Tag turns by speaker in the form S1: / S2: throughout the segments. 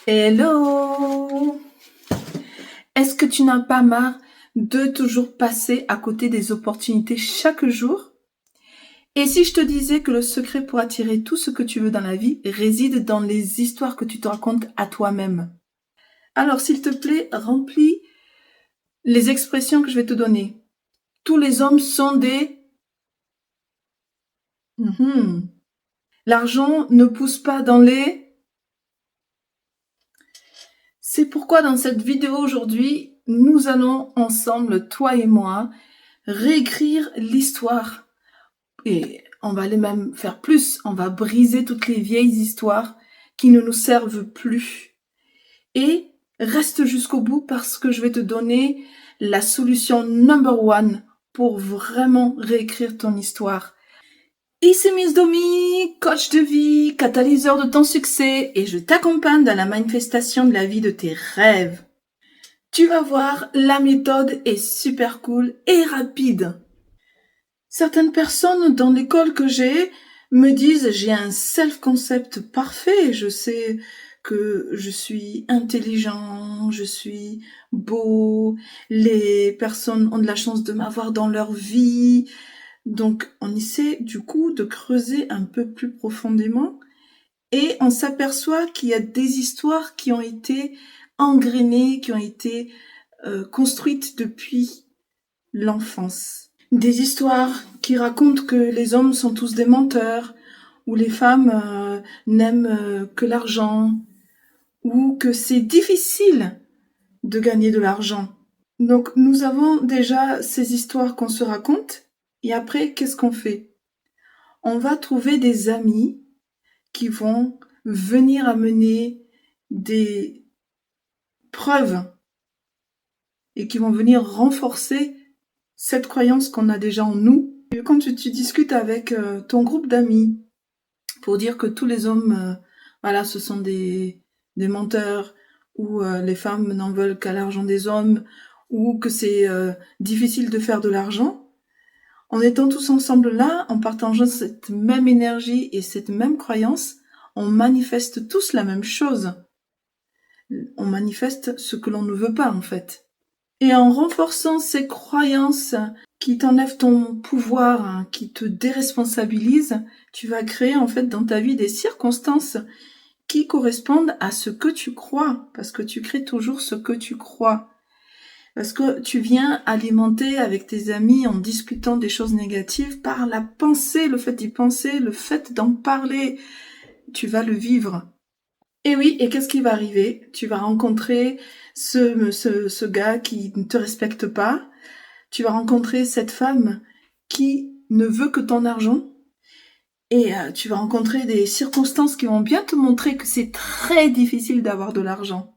S1: Hello! Est-ce que tu n'as pas marre de toujours passer à côté des opportunités chaque jour? Et si je te disais que le secret pour attirer tout ce que tu veux dans la vie réside dans les histoires que tu te racontes à toi-même? Alors, s'il te plaît, remplis les expressions que je vais te donner. Tous les hommes sont des... L'argent ne pousse pas dans les... C'est pourquoi dans cette vidéo aujourd'hui, nous allons ensemble, toi et moi, réécrire l'histoire. Et on va aller même faire plus, on va briser toutes les vieilles histoires qui ne nous servent plus. Et reste jusqu'au bout parce que je vais te donner la solution number one pour vraiment réécrire ton histoire. Ici Miss Domi, coach de vie, catalyseur de ton succès, et je t'accompagne dans la manifestation de la vie de tes rêves. Tu vas voir, la méthode est super cool et rapide. Certaines personnes dans l'école que j'ai me disent j'ai un self-concept parfait, je sais que je suis intelligent, je suis beau, les personnes ont de la chance de m'avoir dans leur vie. Donc on essaie du coup de creuser un peu plus profondément et on s'aperçoit qu'il y a des histoires qui ont été engrainées, qui ont été construites depuis l'enfance. Des histoires qui racontent que les hommes sont tous des menteurs, ou les femmes n'aiment que l'argent, ou que c'est difficile de gagner de l'argent. Donc nous avons déjà ces histoires qu'on se raconte, et après qu'est-ce qu'on fait? On va trouver des amis qui vont venir amener des preuves et qui vont venir renforcer cette croyance qu'on a déjà en nous. Et quand tu discutes avec ton groupe d'amis pour dire que tous les hommes, voilà, ce sont des menteurs, ou les femmes n'en veulent qu'à l'argent des hommes, ou que c'est difficile de faire de l'argent, en étant tous ensemble là, en partageant cette même énergie et cette même croyance, on manifeste tous la même chose. On manifeste ce que l'on ne veut pas, en fait. Et en renforçant ces croyances qui t'enlèvent ton pouvoir, qui te déresponsabilisent, tu vas créer en fait dans ta vie des circonstances qui correspondent à ce que tu crois, parce que tu crées toujours ce que tu crois. Parce que tu viens alimenter avec tes amis en discutant des choses négatives par la pensée, le fait d'y penser, le fait d'en parler. Tu vas le vivre. Et oui, et qu'est-ce qui va arriver? Tu vas rencontrer ce gars qui ne te respecte pas. Tu vas rencontrer cette femme qui ne veut que ton argent. Et tu vas rencontrer des circonstances qui vont bien te montrer que c'est très difficile d'avoir de l'argent.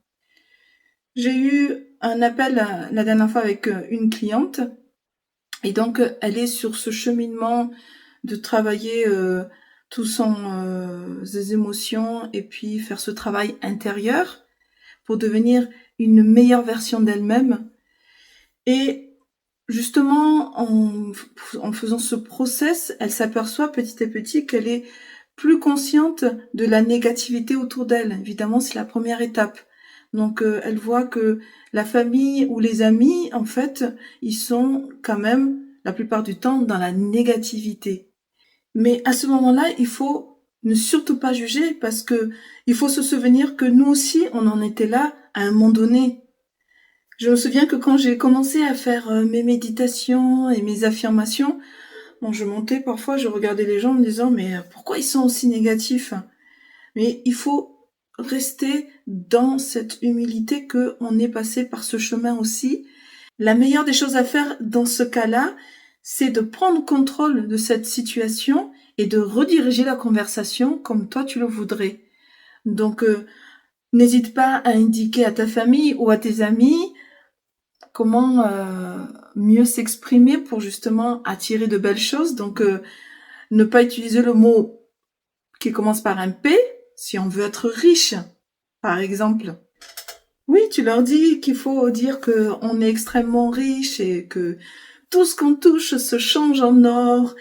S1: J'ai eu un appel la dernière fois avec une cliente. Et donc, elle est sur ce cheminement de travailler toutes ses émotions et puis faire ce travail intérieur pour devenir une meilleure version d'elle-même. Et justement, en faisant ce process, elle s'aperçoit petit à petit qu'elle est plus consciente de la négativité autour d'elle. Évidemment, c'est la première étape. Donc, elle voit que la famille ou les amis, en fait, ils sont quand même, la plupart du temps, dans la négativité. Mais à ce moment-là, il faut ne surtout pas juger parce que il faut se souvenir que nous aussi, on en était là à un moment donné. Je me souviens que quand j'ai commencé à faire mes méditations et mes affirmations, bon, je montais parfois, je regardais les gens en me disant mais pourquoi ils sont aussi négatifs? Mais il faut rester dans cette humilité que on est passé par ce chemin aussi. La meilleure des choses à faire dans ce cas-là, c'est de prendre contrôle de cette situation et de rediriger la conversation comme toi tu le voudrais. Donc, n'hésite pas à indiquer à ta famille ou à tes amis comment mieux s'exprimer pour justement attirer de belles choses. Donc, ne pas utiliser le mot qui commence par un P si on veut être riche, par exemple. Oui, tu leur dis qu'il faut dire qu'on est extrêmement riche et que tout ce qu'on touche se change en or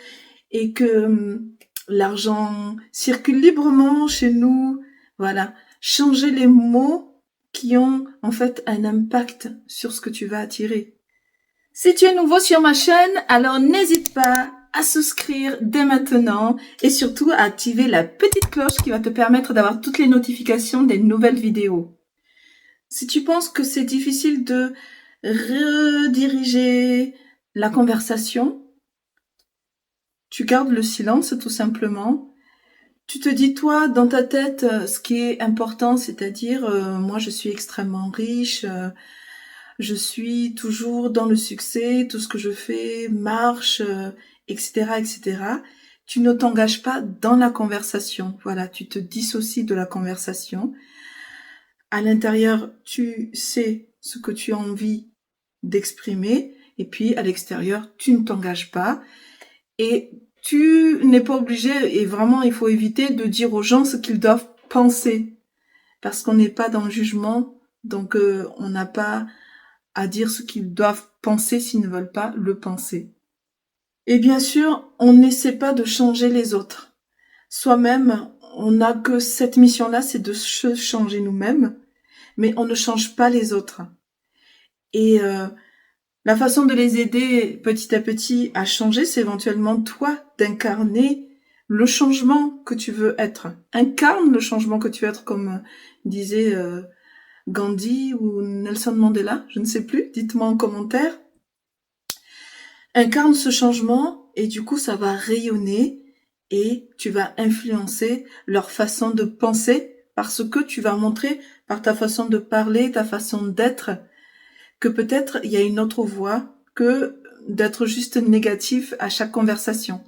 S1: et que l'argent circule librement chez nous. Voilà. Changer les mots qui ont en fait un impact sur ce que tu vas attirer. Si tu es nouveau sur ma chaîne, alors n'hésite pas à souscrire dès maintenant et surtout à activer la petite cloche qui va te permettre d'avoir toutes les notifications des nouvelles vidéos. Si tu penses que c'est difficile de rediriger la conversation, tu gardes le silence tout simplement. Tu te dis toi dans ta tête ce qui est important, c'est-à-dire moi je suis extrêmement riche, je suis toujours dans le succès, tout ce que je fais marche, etc., etc. Tu ne t'engages pas dans la conversation. Voilà, tu te dissocies de la conversation. À l'intérieur, tu sais ce que tu as envie d'exprimer, et puis à l'extérieur, tu ne t'engages pas. Et tu n'es pas obligé, et vraiment, il faut éviter de dire aux gens ce qu'ils doivent penser, parce qu'on n'est pas dans le jugement, donc on n'a pas à dire ce qu'ils doivent penser s'ils ne veulent pas le penser. Et bien sûr, on n'essaie pas de changer les autres. Soi-même, on n'a que cette mission-là, c'est de se changer nous-mêmes, mais on ne change pas les autres. Et la façon de les aider petit à petit à changer, c'est éventuellement toi d'incarner le changement que tu veux être. Incarne le changement que tu veux être, comme disait Gandhi ou Nelson Mandela, je ne sais plus, dites-moi en commentaire. Incarne ce changement et du coup ça va rayonner et tu vas influencer leur façon de penser parce que tu vas montrer par ta façon de parler, ta façon d'être, que peut-être il y a une autre voie que d'être juste négatif à chaque conversation.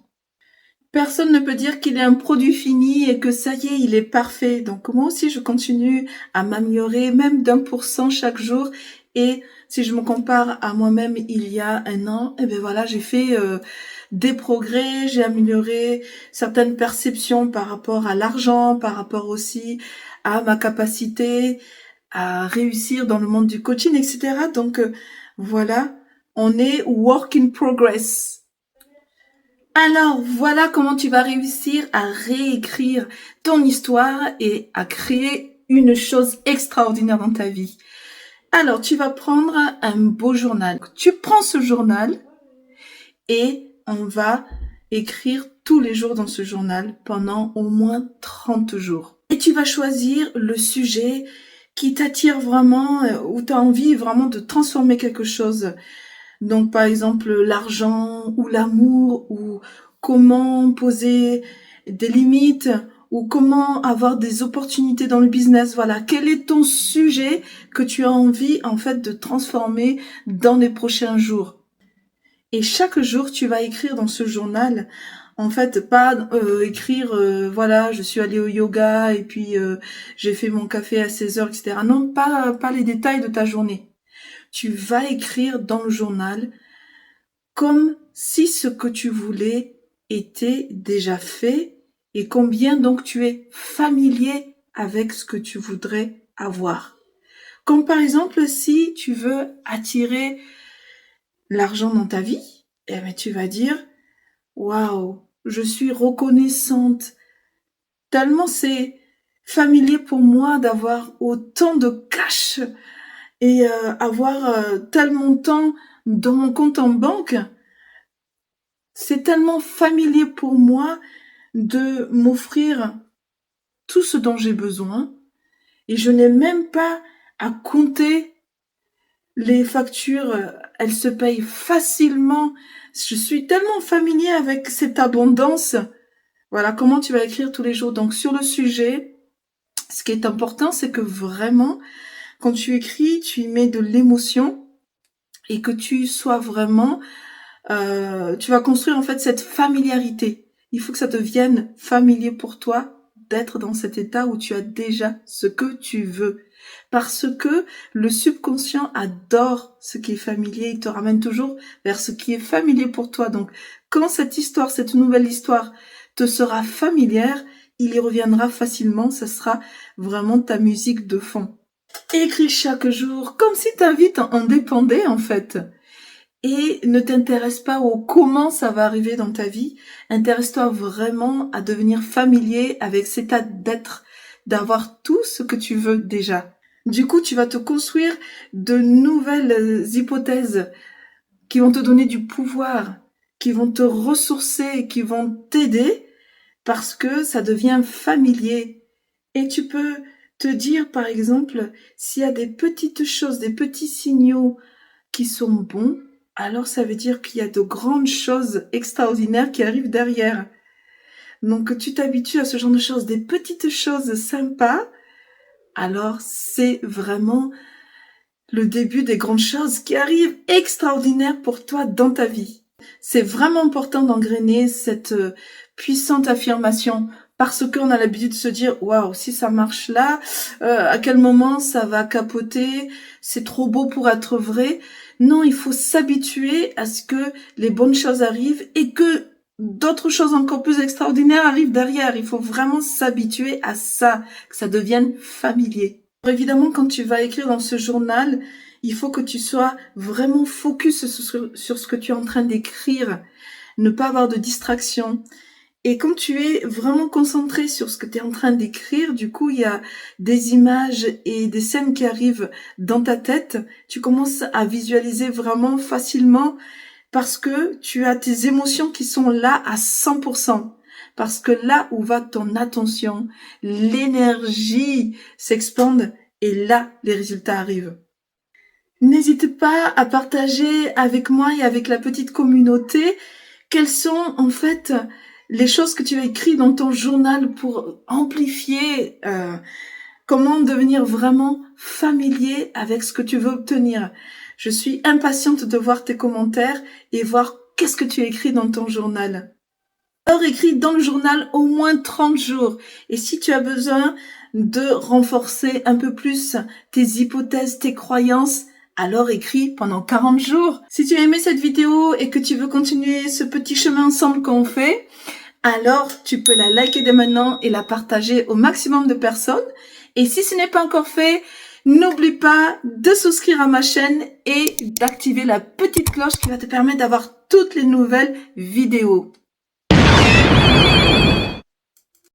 S1: Personne ne peut dire qu'il est un produit fini et que ça y est, il est parfait. Donc moi aussi, je continue à m'améliorer, même d'1% chaque jour. Et si je me compare à moi-même il y a un an, eh ben voilà, j'ai fait des progrès, j'ai amélioré certaines perceptions par rapport à l'argent, par rapport aussi à ma capacité à réussir dans le monde du coaching, etc. Donc voilà, on est work in progress. Alors, voilà comment tu vas réussir à réécrire ton histoire et à créer une chose extraordinaire dans ta vie. Alors, tu vas prendre un beau journal. Tu prends ce journal et on va écrire tous les jours dans ce journal pendant au moins 30 jours. Et tu vas choisir le sujet qui t'attire vraiment, où tu as envie vraiment de transformer quelque chose. Donc, par exemple, l'argent ou l'amour ou comment poser des limites ou comment avoir des opportunités dans le business. Voilà, quel est ton sujet que tu as envie en fait de transformer dans les prochains jours. Et chaque jour, tu vas écrire dans ce journal, en fait, pas écrire, voilà, je suis allée au yoga et puis j'ai fait mon café à 16 heures, etc. Non, pas les détails de ta journée. Tu vas écrire dans le journal comme si ce que tu voulais était déjà fait et combien donc tu es familier avec ce que tu voudrais avoir. Comme par exemple, si tu veux attirer l'argent dans ta vie, eh bien, tu vas dire « Waouh, je suis reconnaissante, tellement c'est familier pour moi d'avoir autant de cash et avoir tel montant dans mon compte en banque. C'est tellement familier pour moi de m'offrir tout ce dont j'ai besoin et je n'ai même pas à compter les factures, elles se payent facilement. Je suis tellement familier avec cette abondance. Voilà comment tu vas écrire tous les jours. Donc sur le sujet, ce qui est important, c'est que vraiment, quand tu écris, tu y mets de l'émotion et que tu sois vraiment... tu vas construire en fait cette familiarité. Il faut que ça devienne familier pour toi d'être dans cet état où tu as déjà ce que tu veux. Parce que le subconscient adore ce qui est familier, il te ramène toujours vers ce qui est familier pour toi. Donc, quand cette histoire, cette nouvelle histoire te sera familière, il y reviendra facilement, ça sera vraiment ta musique de fond. Écris chaque jour, comme si ta vie en dépendait en fait. Et ne t'intéresse pas au comment ça va arriver dans ta vie. Intéresse-toi vraiment à devenir familier avec cet état d'être d'avoir tout ce que tu veux déjà. Du coup, tu vas te construire de nouvelles hypothèses qui vont te donner du pouvoir, qui vont te ressourcer, qui vont t'aider parce que ça devient familier. Et tu peux te dire, par exemple, s'il y a des petites choses, des petits signaux qui sont bons, alors ça veut dire qu'il y a de grandes choses extraordinaires qui arrivent derrière. Donc tu t'habitues à ce genre de choses, des petites choses sympas, alors c'est vraiment le début des grandes choses qui arrivent extraordinaires pour toi dans ta vie. C'est vraiment important d'engrainer cette puissante affirmation parce qu'on a l'habitude de se dire waouh, si ça marche là, à quel moment ça va capoter, c'est trop beau pour être vrai. Non, il faut s'habituer à ce que les bonnes choses arrivent et que d'autres choses encore plus extraordinaires arrivent derrière. Il faut vraiment s'habituer à ça, que ça devienne familier. Évidemment, quand tu vas écrire dans ce journal, il faut que tu sois vraiment focus sur ce que tu es en train d'écrire, ne pas avoir de distraction. Et quand tu es vraiment concentré sur ce que tu es en train d'écrire, du coup, il y a des images et des scènes qui arrivent dans ta tête. Tu commences à visualiser vraiment facilement parce que tu as tes émotions qui sont là à 100%. Parce que là où va ton attention, l'énergie s'expande et là, les résultats arrivent. N'hésite pas à partager avec moi et avec la petite communauté quelles sont en fait les choses que tu as écrites dans ton journal pour amplifier, comment devenir vraiment familier avec ce que tu veux obtenir. Je suis impatiente de voir tes commentaires et voir qu'est-ce que tu as écrit dans ton journal. Alors écris dans le journal au moins 30 jours. Et si tu as besoin de renforcer un peu plus tes hypothèses, tes croyances, alors écris pendant 40 jours. Si tu as aimé cette vidéo et que tu veux continuer ce petit chemin ensemble qu'on fait, alors tu peux la liker dès maintenant et la partager au maximum de personnes. Et si ce n'est pas encore fait, n'oublie pas de souscrire à ma chaîne et d'activer la petite cloche qui va te permettre d'avoir toutes les nouvelles vidéos.